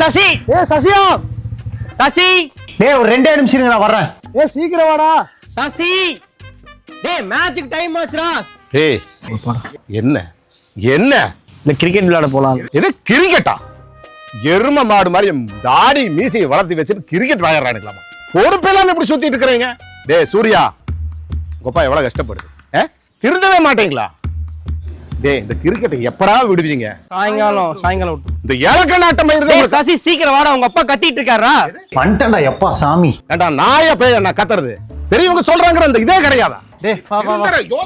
சசி சசியா சசி டேய் ஒரு 2 நிமிஷம் இருங்க நான் வர்றேன். சீக்கிரம் வாடா சசி. டேய் மேட்ச்சுக்கு டைம் ஆச்சுடா. ஏய் என்ன என்ன இந்த கிரிக்கெட் விளையாட போலாம். இது கிரிக்கெட்டா? எரும மாடு மாதிரி தாடி மீசையை வளர்த்தி வச்சுட்டு கிரிக்கெட் விளையாடுறானுங்களாமா? பொறுப்பெல்லாம் இப்படி சுத்திட்டு இருக்கிறீங்க. டேய் சூர்யா, உங்கப்பா எவ்வளவு கஷ்டப்படுது, திருந்தவே மாட்டீங்களா? டேய் இந்த கிரிக்கெட் எப்படா விடுவீங்க? சாயங்காலம் இந்த ஏலக்க நாட்டம் சசி சீக்கிரம் வாடா, உங்க அப்பா கத்திட்டு இருக்காரா? வந்துட்டேன்டா எப்பா சாமி. ஏண்டா நாய பேய் நான் கத்துறது பெரியவங்க சொல்றாங்கற அந்த இதே கிடையாதா? டேய் வா வா வா.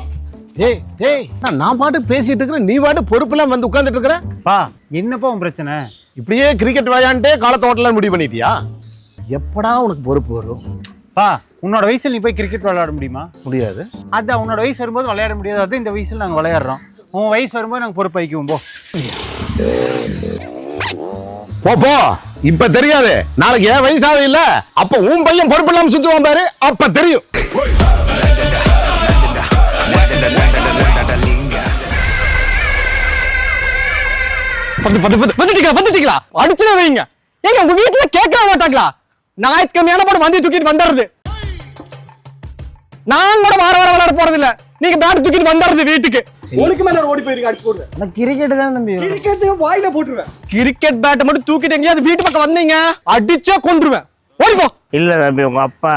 டேய் டேய் நான் பாட்டு பேசிட்டு இருக்கேன், நீ பாட்டு பொறுப்புலாம் வந்து உட்கார்ந்துட்டு இருக்கற. பா என்னப்பா உன் பிரச்சனை? இப்படியே கிரிக்கெட் விளையாண்டே காலத்தை ஓட்டலாம் முடிவு பண்ணிட்டியா? எப்படா உனக்கு பொறுப்பு வரும்? பா உன்னோட வயசுல நீ போய் கிரிக்கெட் விளையாட முடியுமா? முடியாது. அதான் உன்னோட வயசு வரும்போது விளையாட முடியாது, அது இந்த வயசுல நாங்க விளையாடுறோம். உன் வயசு வரும்போது நாங்க பொறுப்பாய்க்குவோம். போ போ இப்ப தெரியாது, நாளைக்கு ஏன் வயசாவே இல்ல அப்ப உன் பையன் பொறுப்பு இல்லாம சுத்துவான் பாரு, அப்ப தெரியும். வந்துட்டீங்களா? அடிச்சுட வைங்க. ஏங்க உங்க வீட்டுல கேட்க மாட்டாங்களா? ஞாயிற்றுக்கிழமையான போட வந்து தூக்கிட்டு வந்துடுறது. நான் கூட வார விளையாட போறது இல்ல, நீங்க பேட் தூக்கிட்டு வந்துடுறது வீட்டுக்கு. உனக்கு மேல ஓடி போயிருக்க, அடிச்சு போடுவேன். நான் கிரிக்கெட் தான் தம்பி, கிரிக்கெட் வாயில போட்டுருவேன். கிரிக்கெட் பேட்டை மட்டும் தூக்கிட்டு எங்கேயாவது வீட்டு பக்கம் வந்தீங்க அடிச்சே கொன்றுவேன். ஓடிப்போ. இல்ல தம்பி உங்க அப்பா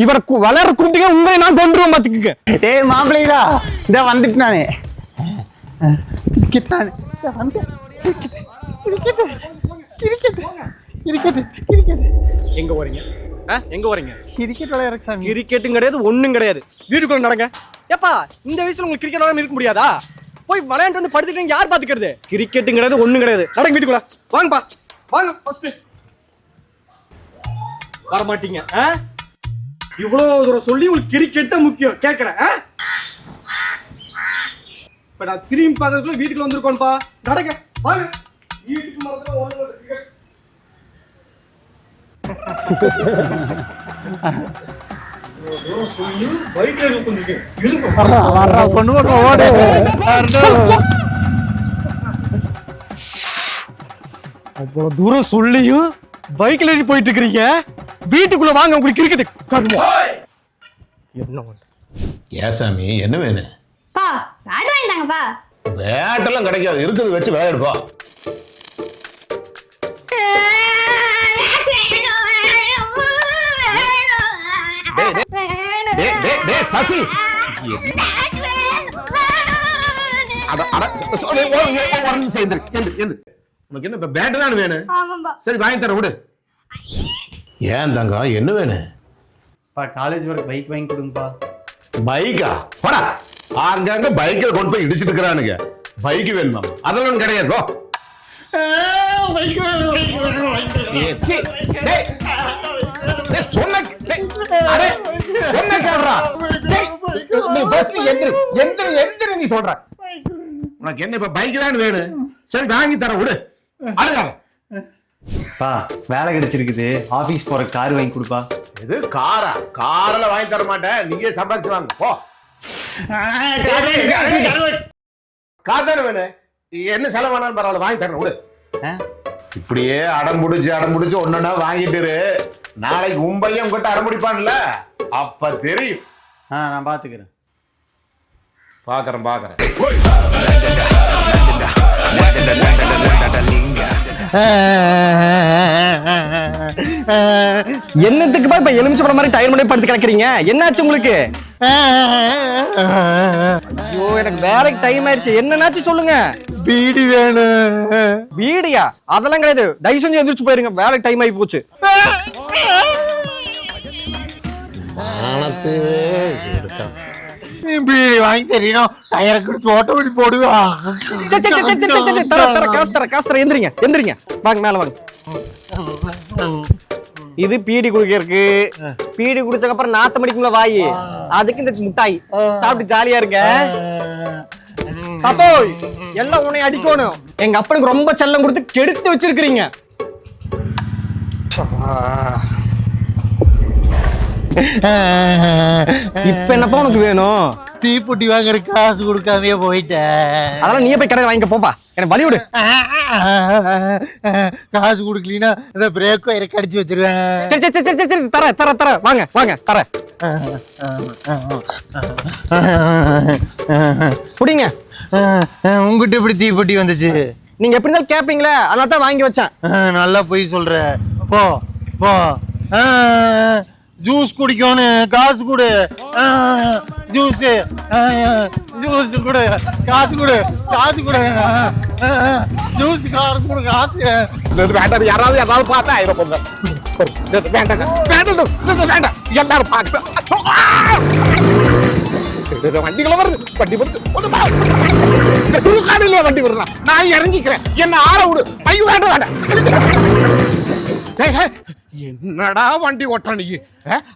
இவரை விளையாட கூப்பிட்டீங்க, உங்களை நான் கொன்றுவேன் பாத்துக்குங்க. டேய் மாப்பிள்ளைடா, இத வந்துட்டு நானே கிரிக்கெட் நானே எங்க வரீங்க? எங்க வரீங்க? கிரிக்கெட் விளையாடுற சாமி. கிரிக்கெட்டும் கிடையாது, ஒண்ணும் கிடையாது. வீட்டுக்குள்ள நடங்க. ஏப்பா இந்த வயசுல உங்களுக்கு கிரிக்கெட் விளையாட இருக்க முடியாதா? போய் விளையாண்டு வந்து படுத்துட்டு யார் பாத்துக்கிறது? கிரிக்கெட்டும் கிடையாது, ஒண்ணும் கிடையாது. நடங்க வீட்டுக்குள்ள. வாங்கப்பா வாங்க. ஃபர்ஸ்ட் வர மாட்டீங்க. இவ்வளவு தூரம் சொல்லி உங்களுக்கு கிரிக்கெட் தான் முக்கியம் கேக்குறேன். இப்ப நான் திரும்பி பார்க்கறதுக்குள்ள வீட்டுக்குள்ள வந்திருக்கோம்ப்பா. நடங்க வாங்க. வீட்டுக்கு மரத்துல ஓடுற கிரிக்கெட். அவ்வளவு தூரம் சொல்லியும் பைக்ல ஏறி போயிட்டு இருக்கீங்க. வீட்டுக்குள்ள வாங்க, உங்களுக்கு கிரிக்கெட் கருமம். என்ன ஏன் சாமி என்ன வேணும்? பா பேட் வாங்கிட்டாங்கப்பா. பேட்டெல்லாம் கிடைக்காது, இருக்குது வச்சு விளையாடுப்பா. சசி உனக்கு என்ன பேட் தான் வேணும்? சரி வாங்கி தர விடு. ஏன் தங்க என்ன வேணும்? காலேஜ் வர பைக் வாங்கி கொடுங்கப்பா. பைக்கா? போடா, அங்கங்க பைக்கில் கொண்டு போய் இடிச்சிட்டு இருக்கிறானுங்க. பைக் வேணுமா? அதெல்லாம் கிடையாது. உனக்கு என்ன இப்ப பைக் தான் வேணும்? சரி வாங்கி தர விடு. வேலை கிடைச்சிருக்குது, ஆபீஸ் போற கார் வாங்கி கொடுப்பா. இது காரா? கார்ல வாங்கி தர மாட்டேன், நீயே சம்பாதிச்சு வாங்க போ. கார் தானே வேணும், என்ன செலவானாலும் பரவாயில்ல வாங்கி தரேன் விடு. இப்படியே அடம் முடிச்சு ஒன்னா வாங்கிட்டு நாளைக்கு உம்பையும் உங்ககிட்ட அடம் முடிப்பான்ல, அப்ப தெரியும். நான் பாத்துக்கிறேன். பாக்குறேன். என்னத்துக்குப்பா இப்ப எலுமிச்சை படம் மாதிரி டயர் பண்ணி படுத்து கிடக்குறீங்க? என்னாச்சு உங்களுக்கு? ஐயோ எனக்கு வேலைக்கு டைம் ஆயிடுச்சு. என்னன்னாச்சு சொல்லுங்க. பீடி வேணும். பீடியா? அதெல்லாம் கிடையாது, தயவு செஞ்சு எந்திரிச்சு போயிருங்க, வேலைக்கு டைம் ஆகி போச்சு. பீடி வாங்கி தெரியணும், டயரை கொடுத்து ஓட்ட ஓடி போடுவா. காசு தர. எந்திரிங்க வாங்க, மேல வாங்க. இது பீடி குடிக்கிறதுக்கு. பீடி குடிச்சதுக்கு அப்புறம் நாத்த மடிக்கும்ல வாயி, அதுக்கு இந்த முட்டாய் சாப்பிட்டு ஜாலியா இருங்க. தத்தோய் எல்லாம் உன்னை அடிக்கணும். எங்க அப்பனுக்கு ரொம்ப செல்லம் கொடுத்து கெடுத்து வச்சிருக்கீங்க. இப்ப என்னப்பா உனக்கு வேணும்? தீப்பொட்டி வாங்குற காசு கொடுக்காமயே போயிட்டேன். அதெல்லாம் நீயே போய் கடையில் வாங்கிக்க போப்பா, எனக்கு வழி விடு. காசு கொடுக்கலீன்னா இந்த பிரேக்கோ இறக்கி அடிச்சு வச்சிருவேன். சரி சரி சரி சரி தர தர தர வாங்க வாங்க தர புடிங்க. உங்ககிட்ட எப்படி தீப்பொட்டி வந்துச்சு? நீங்க எப்படி இருந்தாலும் கேட்பீங்களே, அதனால தான் வாங்கி வச்சேன். நல்லா போய் சொல்ற. போ போ. ஜூஸ் குடிக்கணும், காசு கொடு. ஜூஸ் ஜூஸ் கொடு, காசு கொடு, காசு கொடு. ஜூஸ் காசு கொடு, காசு. வேண்டாம், யாராவது பார்த்தா போங்க. வேண்டாம் வேண்டாம், எல்லாரும் பார்க்க வண்டிகளை வருது, வண்டி வருது. காலையில வண்டி வருதா? நான் இறங்கிக்கிறேன், என்ன ஆள விடு. ஐயோ வேண்டாம் வேண்டாம். என்னடா வண்டி ஓட்டுற நீ?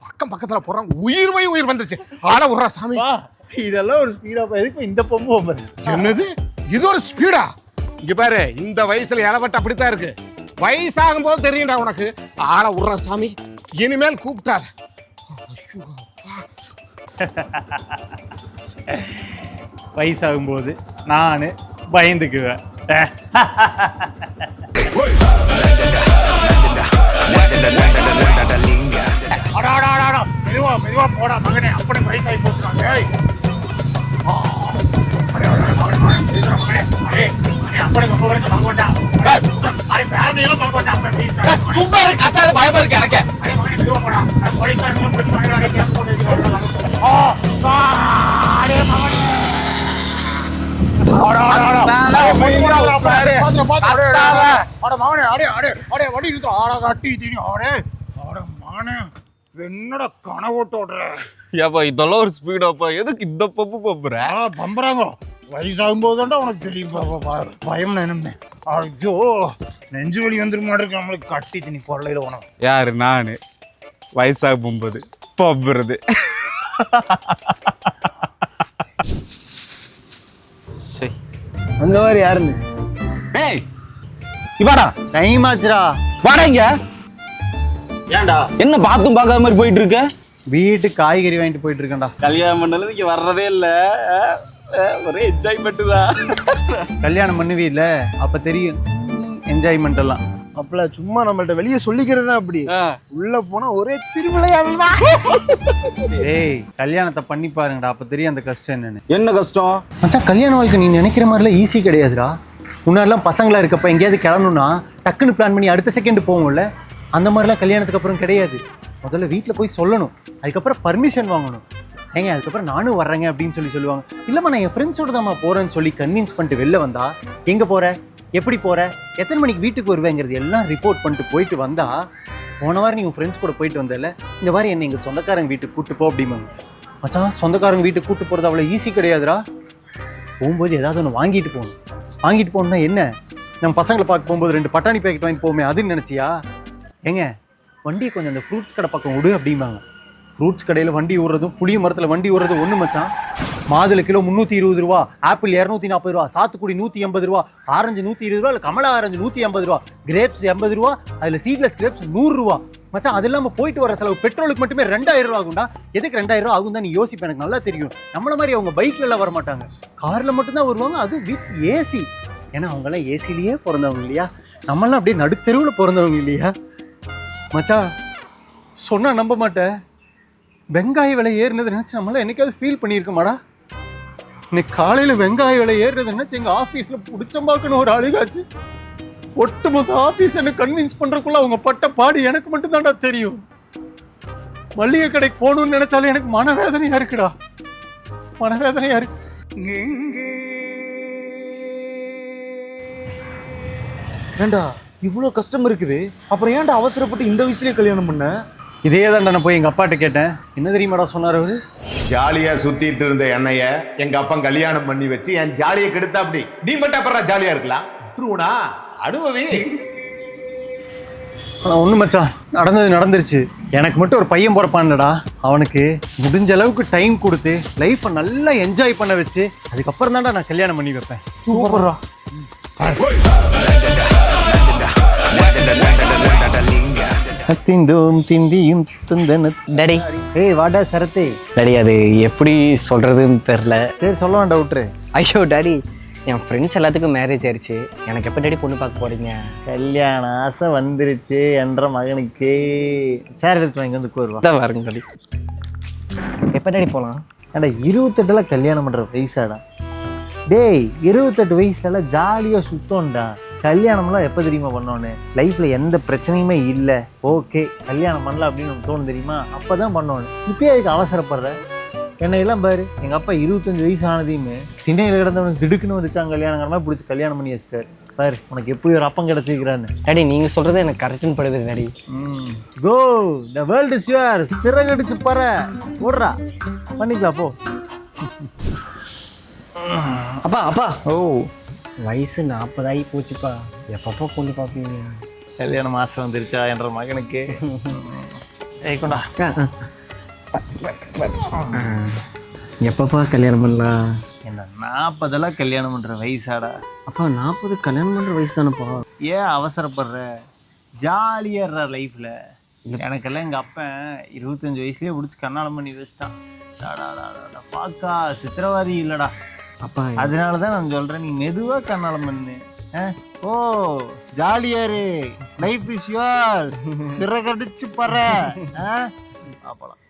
அக்கம் பக்கத்துல போறான், உயிர் வந்துருச்சு. ஆள விடுறா சாமி. இதெல்லாம் ஒரு ஸ்பீடா எதுக்கு இந்த பொம்பு? என்னது இது ஒரு ஸ்பீடா? இங்க பாரு, இந்த வயசுல இளவட்ட அப்படித்தான் இருக்கு. வயசாகும் போது தெரியும்டா உனக்கு. ஆள விடுறா சாமி, இனிமேல் கூப்பிட்டாத. வயசாகும் போது நானு பயந்துக்குவேன். மெதுவா போடா மகனே, அப்படி வயசாகி போட்டுறாங்க. பயமா இருக்கு எனக்கு. என்னோட கனவோட்டோடுற ஏப்பா இதெல்லாம் ஒரு ஸ்பீடாப்பா, எதுக்கு இந்த பப்பு பப்புற? பம்புறாங்க. வயசாகும் போதுதான்டா உனக்கு தெரியும் பயம் நினைமே. ஐயோ நெஞ்சு வலி வந்துருக்க மாட்டேருக்கு நம்மளுக்கு. கட்டி திணி பொருளையில உனக்கு. யாரு? நானு வயசாக போகும்போது பப்புறது. சரி அந்த மாதிரி யாருன்னு ஏய் இவாடா, டைம் ஆச்சுடா. வாடா இங்க. ஏன்டா? என்ன பார்த்தும் பார்க்காத மாதிரி போயிட்டு இருக்க? வீட்டுக்கு காய்கறி வாங்கிட்டு போயிட்டு இருக்கேன்டா. கல்யாணம் பண்ணல இங்க வர்றதே இல்ல, ஒரே என்ஜாய்மெண்ட் தான். கல்யாணம் பண்ணுவீல்ல, அப்ப தெரியும் என்ஜாய்மெண்ட் எல்லாம். அப்பல சும்மா நம்மள்ட்ட வெளியே சொல்லிக்கிறது தான் அப்படி. உள்ள போனா ஒரே திருவிளையாடல். ஏய் கல்யாணத்தை பண்ணி பாருங்கடா, அப்ப தெரியும் அந்த கஷ்டம் என்னன்னு. என்ன கஷ்டம் மச்சான்? கல்யாண வாழ்க்கை நீ நினைக்கிற மாதிரிலாம் ஈஸி கிடையாதுடா. முன்னாடிலாம் பசங்களா இருக்கப்ப எங்கேயாவது கிளம்பணும்னா டக்குன்னு பிளான் பண்ணி அடுத்த செகண்ட் போவோம்ல, அந்த மாதிரிலாம் கல்யாணத்துக்கு அப்புறம் கிடையாது. முதல்ல வீட்டில் போய் சொல்லணும், அதுக்கப்புறம் பர்மிஷன் வாங்கணும். ஏங்க அதுக்கப்புறம் நானும் வர்றேங்க அப்படின்னு சொல்லுவாங்க. இல்லைம்மா நான் என் ஃப்ரெண்ட்ஸோட தான்மா போகிறேன்னு சொல்லி கன்வின்ஸ் பண்ணிட்டு வெளில வந்தா, எங்கே போகிற, எப்படி போகிற, எத்தனை மணிக்கு வீட்டுக்கு வருவேங்கிறது எல்லாம் ரிப்போர்ட் பண்ணிட்டு போயிட்டு வந்தா, போன வாரம் நீ உன் ஃப்ரெண்ட்ஸ் கூட போயிட்டு வந்தல, இந்த வாரம் என்னை எங்கள் சொந்தக்காரங்க வீட்டுக்கு கூப்பிட்டு போ அப்படிம்பாங்க. மச்சான் சொந்தக்காரங்க வீட்டுக்கு கூப்பிட்டு போகிறது அவ்வளோ ஈஸி கிடையாதுடா. போகும்போது ஏதாவது ஒன்று வாங்கிட்டு போகணும். வாங்கிட்டு போகணுன்னா என்ன, நம்ம பசங்களை பார்க்க போகும்போது 2 பட்டாணி பேக்கெட் வாங்கிட்டு போவோமே, அதுன்னு நினச்சியா? ஏங்க வண்டியை கொஞ்சம் அந்த ஃப்ரூட்ஸ் கடை பக்கம் விடு அப்படிம்பாங்க. ஃப்ரூட்ஸ் கடையில் வண்டி விடுறதும் புளிய மரத்தில் வண்டி விடுறதும் ஒன்று மச்சான். மாதுளை கிலோ 320 ரூபா, ஆப்பிள் 240 ரூபா, சாத்துக்குடி 180 ரூபா, ஆரஞ்சு 120 ரூபா, இல்லை கமலா ஆரஞ்சு 150 ரூபா, கிரேப்ஸ் 80 ரூபா, அதில் சீட்லெஸ் கிரேப்ஸ் 100 ரூபா. மச்சான் அது இல்லாமல் போயிட்டு வர செலவு பெட்ரோலுக்கு மட்டுமே 2000 ரூபா ஆகும்டா. எதுக்கு 2000 ரூபா ஆகும் தான் நீ யோசிப்பேன், எனக்கு நல்லா தெரியும். நம்மள மாதிரி அவங்க பைக்ல எல்லாம் வர மாட்டாங்க, காரில் மட்டும்தான் வருவாங்க, அதுவும் வித் ஏசி. ஏன்னா அவங்கெல்லாம் ஏசிலேயே பிறந்தவங்க இல்லையா, நம்மளாம் அப்படியே நடுத்தெருவில் பிறந்தவங்க இல்லையா. மச்சான் சொன்னா நம்ப மாட்டேன், வெங்காய விலை ஏறினது நினைச்சு நம்மளால என்னைக்காவது ஃபீல் பண்ணியிருக்கமாடா. இன்னைக்கு காலையில் வெங்காய விலை ஏறுறது நினைச்சு எங்கள் ஆஃபீஸில் பிடிச்சம்பாக்குன்னு ஒரு அழுகாச்சு. ஒட்டுமொத்த ஆஃபீஸ் என்ன கன்வின்ஸ் பண்ணுறக்குள்ள அவங்க பட்ட பாடு எனக்கு மட்டும்தான்டா தெரியும். மல்லிகை கடைக்கு போகணும்னு நினைச்சாலும் எனக்கு மனவேதனையா இருக்குடா, மனவேதனையா இருக்கு. ஏண்டா இவ்வளோ கஷ்டம் இருக்குது, அப்புறம் ஏன்டா அவசரப்பட்டு இந்த வயசுலயே கல்யாணம் பண்ண? இதே தான் நான் போய் எங்கள் அப்பாட்ட கேட்டேன். என்ன தெரியுமாடா சொன்னார் அவரு? ஜாலியா சுத்திட்டு இருந்த என்னைய எங்க அப்பா கல்யாணம் பண்ணி வச்சு என் ஜாலியை கெடுத்தா. அப்படி நீ மட்டும் அப்புறம் ஜாலியா இருக்கலாம் ட்ரூனா அனுபவி. ஆனால் ஒன்று மச்சான், நடந்துருச்சு. எனக்கு மட்டும் ஒரு பையன் பிறப்பான்டா, அவனுக்கு முடிஞ்ச அளவுக்கு டைம் கொடுத்து லைஃப்பை நல்லா என்ஜாய் பண்ண வச்சு அதுக்கப்புறம் தான்டா நான் கல்யாணம் பண்ணி வைப்பேன். சூப்பர்ரா. Linga திந்தோம் திண்டியும் துந்தன. டாடி ஏய் வாடா சரத்தே. டாடி அது எப்படி சொல்கிறதுன்னு தெரில. சரி சொல்ல வேண்டாம் விட்டுரு. ஐயோ டாடி, என் ஃப்ரெண்ட்ஸ் எல்லாத்துக்கும் மேரேஜ் ஆயிடுச்சு. எனக்கு எப்போ டாடி பொண்ணு பார்க்க போகிறீங்க? கல்யாண ஆசை வந்துருச்சு என்ற மகனுக்கு. சேர் எடுத்து வாங்கி வந்து கூறுவா. தான் பாருங்க டாடி. எப்போ டாடி போகலாம்? ஏடா 28 கல்யாணம் பண்ணுற வயசாடா. டேய் 28 வயசுலலாம் ஜாலியாக சுத்தம்டா. கல்யாணம்லாம் எப்போ தெரியுமா பண்ணோன்னு? லைஃப்பில் எந்த பிரச்சனையுமே இல்லை, ஓகே கல்யாணம் பண்ணலாம் அப்படின்னு நமக்கு தோணும் தெரியுமா? அப்போ தான் பண்ணோன்னு. இப்போயே அதுக்கு அவசரப்படுற. என்னையெல்லாம் பாரு, எங்கள் அப்பா 25 வயசு ஆனதையுமே திண்ணையில் கிடந்தவனுக்கு திடுக்குன்னு வந்துச்சாங்க கல்யாணங்கிற மாதிரி பிடிச்சி கல்யாணம் பண்ணி வச்சுட்டாரு. பாரு உனக்கு எப்படி ஒரு அப்பம் கிடச்சிக்கிறான்னு. டாடி நீங்கள் சொல்கிறது எனக்கு கரெக்டுன்னு படுது daddy. Go the world is your. சிறகடிச்சு பாரு ஓடுறா, பண்ணிக்கலாம் போ. அப்பா அப்பா, ஓ வயசு 40 ஆகி போச்சுப்பா. எப்பப்போ பொண்ணு பார்ப்பீங்க? கல்யாண மாதம் வந்துருச்சா என்ற மகனுக்கு. கொண்டா. எப்பப்பா கல்யாணம் பண்ணலாம்? என்ன 40 கல்யாணம் பண்ணுற வயசாடா. அப்பா 40 கல்யாணம் பண்ணுற வயசு தானேப்பா. ஏன் அவசரப்படுற? ஜாலியாக இருற லைஃப்பில். எனக்கெல்லாம் எங்கள் அப்பன் 25 வயசுலேயே பிடிச்சி கண்ணாலம் பண்ணி வச்சுட்டான். பாக்கா சித்திரவாதி இல்லைடா. அப்பா அதனால தான் நான் சொல்கிறேன், நீ மெதுவாக கண்ணாலம் பண்ணு. ஓ ஜாலியாரு, லைஃப் இஸ் யுவர்ஸ். சிறகடிச்சு பற. அப்பலாம்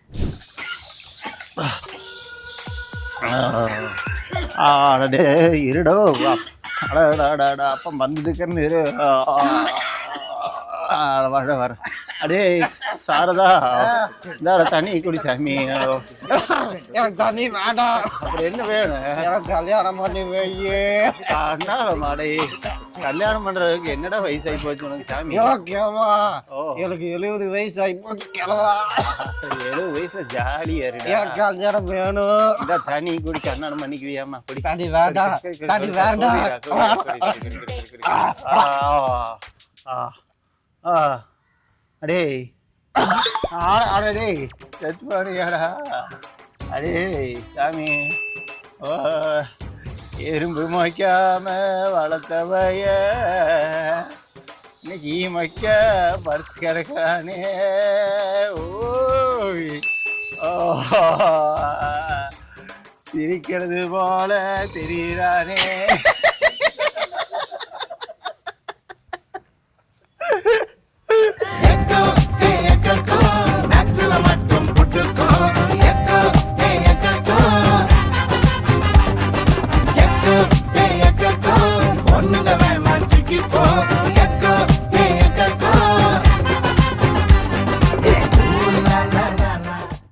இருடோ அப்பம் வந்ததுக்குன்னு இரு. வர அடே சாரதா, இந்தாட தண்ணி குடி சாமி. எனக்கு தண்ணி வேண்டாம். அப்புறம் என்ன வேணும்? எனக்கு கல்யாணம் பண்ணி வையே. மாடே கல்யாணம் பண்றதுக்கு என்னடா வயசாகி போச்சு உனக்கு சாமி? எனக்கு 70 வயசு ஆகி போச்சு கிளவா. 70 வயசுல ஜாலியா இருக்கு. எனக்கு கல்யாணம் வேணும். இந்த தண்ணி குடி கல்யாணம் பண்ணிக்குவியாமா? குடி. தண்ணி வேண்டாம், தண்ணி வேண்டாம். அடே அடே செத்துப்பாடியாடா. அடே சாமி, எறும்பு மொய்க்காம வளர்த்தவைய இன்னைக்கு மொய்க்க படுத்து கிடக்கானே. ஓய் சிரிக்கிறது போல தெரியுறானே.